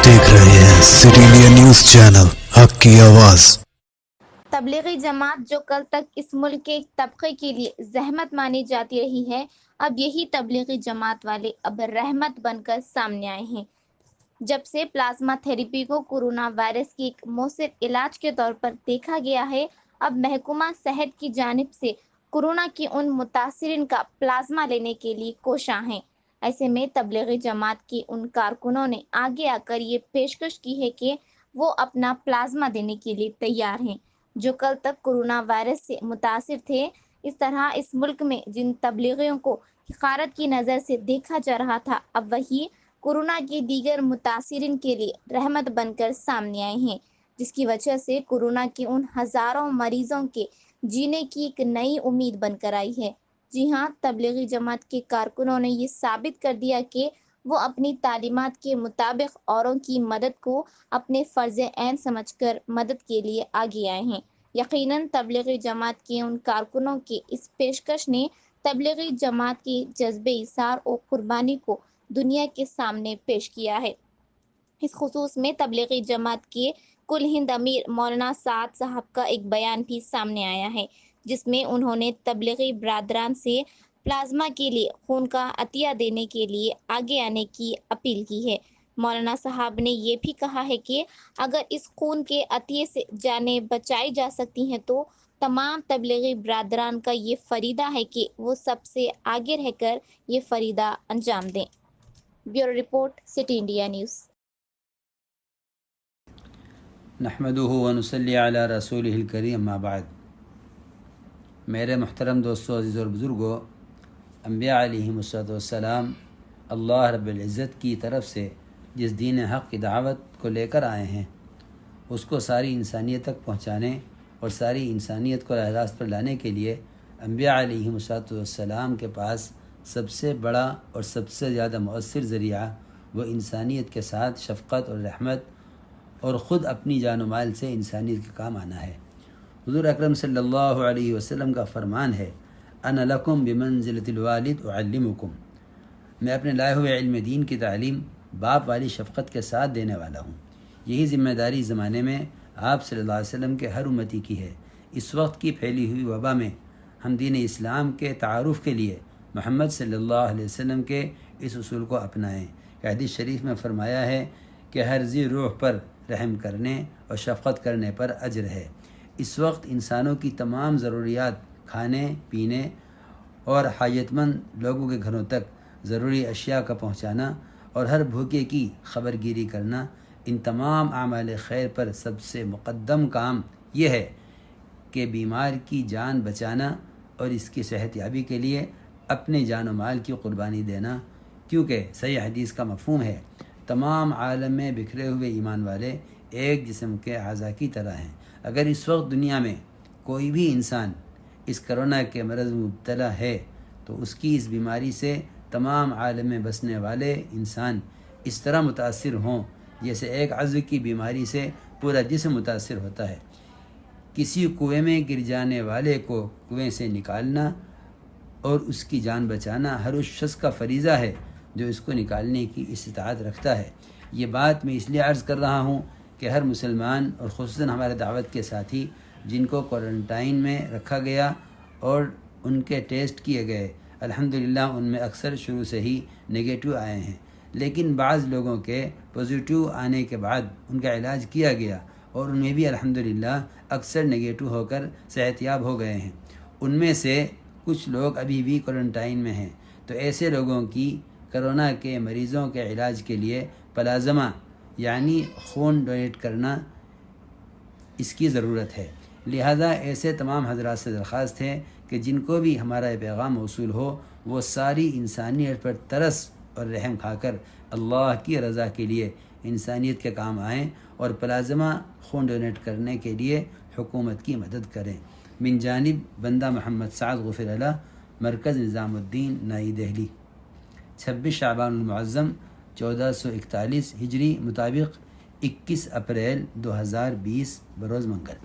देख रहे हैं सिटी इंडिया न्यूज चैनल हक की आवाज। तबलीगी जमात जो कल तक इस मुल्क के एक तबके के लिए जहमत मानी जाती रही है, अब यही तबलीगी जमात वाले अब रहमत बनकर सामने आए हैं। जब से प्लाज्मा थेरेपी को कोरोना वायरस की एक मौसर इलाज के तौर पर देखा गया है, अब महकमा सेहत की जानिब से कोरोना की उन मुतासिरीन का प्लाज्मा लेने के लिए कोशां हैं। ऐसे में तबलीगी जमात के उन कारकुनों ने आगे आकर ये पेशकश की है कि वो अपना प्लाज्मा देने के लिए तैयार हैं, जो कल तक कोरोना वायरस से मुतासिर थे। इस तरह इस मुल्क में जिन तबलीगियों को हक़ारत की नज़र से देखा जा रहा था, अब वही कोरोना के दीगर मुतासिरीन के लिए रहमत बनकर सामने आए हैं, जिसकी वजह से कोरोना के उन हज़ारों मरीजों के जीने की एक नई उम्मीद बनकर आई है। जी हाँ, तबलीगी जमात के कारकुनों ने ये साबित कर दिया कि वो अपनी तालीमात के मुताबिक औरों की मदद को अपने फ़र्ज़ ऐन समझकर मदद के लिए आगे आए हैं। यकीनन तबलीगी जमात के उन कारकुनों की इस पेशकश ने तबलीगी जमात की जज्बे इसार और कुर्बानी को दुनिया के सामने पेश किया है। इस खुसूस में तबलीगी जमात के कुल हिंद अमीर मौलाना साद साहब का एक बयान भी सामने आया है, जिसमें उन्होंने तबलीगी बरादरान से प्लाज्मा के लिए खून का अतिया देने के लिए आगे आने की अपील की है। मौलाना साहब ने ये भी कहा है कि अगर इस खून के अतिये से जानें बचाई जा सकती हैं तो तमाम तबलीगी बरादरान का ये फरीदा है कि वो सबसे आगे रहकर ये फरीदा अंजाम दें। Bureau report, city India news. नहमदुहु व नुसल्ली अला रसूलिहिल करीम अम्मा बाद। मेरे मुहतरम दोस्तों, अज़ीज़ और बुज़ुर्गों, अम्बिया अलैहिमुस्सलाम अल्लाह रब्बुल इज़्ज़त की तरफ से जिस दीन हक़ की दावत को लेकर आए हैं, उसको सारी इंसानियत तक पहुँचाने और सारी इंसानियत को राह रास्त पर लाने के लिए अम्बिया अलैहिमुस्सलाम के पास सबसे बड़ा और सबसे ज़्यादा मौसर ज़रिया वो इंसानियत के साथ शफ़क़त और रहमत और ख़ुद अपनी जान व माल से इंसानियत के काम आना है। हुज़ूर अकरम सल्लल्लाहु अलैहि वसल्लम का फरमान है, अना लकुम बिमंज़िलतिल वालिद उअल्लिमुकुम, मैं अपने लाए हुए इल्म दीन की तालीम बाप वाली शफ़क़त के साथ देने वाला हूँ। यही ज़िम्मेदारी ज़माने में आप सल्लल्लाहु अलैहि वसल्लम के हर उम्मती की है। इस वक्त की फैली हुई वबा में हम दीन इस्लाम के तारुफ़ के लिए मोहम्मद सल्लल्लाहु अलैहि वसल्लम के इस उसूल को अपनाएँ। हदीस शरीफ में फ़रमाया है कि हर ज़ी रूह पर रहम करने और शफ़क़त करने पर अजर है। इस वक्त इंसानों की तमाम ज़रूरियात, खाने पीने और हाजतमंद लोगों के घरों तक ज़रूरी अशिया का पहुँचाना और हर भूखे की ख़बरगिरी करना, इन तमाम आमाल खैर पर सबसे मुक़द्दम काम यह है कि बीमार की जान बचाना और इसकी सेहतयाबी के लिए अपने जान व माल की क़ुरबानी देना, क्योंकि सही हदीस का मफ़हूम है, तमाम आलम में बिखरे हुए ईमान वाले एक जिस्म के अज़ा की तरह हैं। अगर इस वक्त दुनिया में कोई भी इंसान इस कोरोना के मरज़ में मुब्तला है तो उसकी इस बीमारी से तमाम आलम में बसने वाले इंसान इस तरह मुतासिर हों जैसे एक अज़्व की बीमारी से पूरा जिस्म मुतासिर होता है। किसी कुएं में गिर जाने वाले को कुएं से निकालना और उसकी जान बचाना हर उस शख्स का फरीज़ा है जो इसको निकालने की इस्तिताअत रखता है। ये बात मैं इसलिए अर्ज़ कर रहा हूँ कि हर मुसलमान और ख़ुसूसन हमारे दावत के साथी जिनको क्वारंटाइन में रखा गया और उनके टेस्ट किए गए, अल्हम्दुलिल्लाह उनमें अक्सर शुरू से ही नेगेटिव आए हैं, लेकिन बाज़ लोगों के पॉजिटिव आने के बाद उनका इलाज किया गया और उनमें भी अल्हम्दुलिल्लाह अक्सर नेगेटिव होकर सेहतयाब हो गए हैं। उनमें से कुछ लोग अभी भी क्वारंटाइन में हैं, तो ऐसे लोगों की कोरोना के मरीज़ों के इलाज के लिए प्लाज्मा यानी खून डोनेट करना इसकी ज़रूरत है। लिहाजा ऐसे तमाम हज़रात से दरख्वास्त है कि जिनको भी हमारा ये पैगाम मौसूल हो वो सारी इंसानियत पर तरस और रहम खाकर अल्लाह की रज़ा के लिए इंसानियत के काम आएँ और प्लाज्मा खून डोनेट करने के लिए हुकूमत की मदद करें। मिन जानिब बंदा मोहम्मद साद गफ़िर अल्लाह, मरकज़ निज़ामुद्दीन, नई दिल्ली। 26 शाबानुल मुअज़्ज़म 1441 हिजरी मुताबिक 21 अप्रैल 2020 बरोज़ मंगल।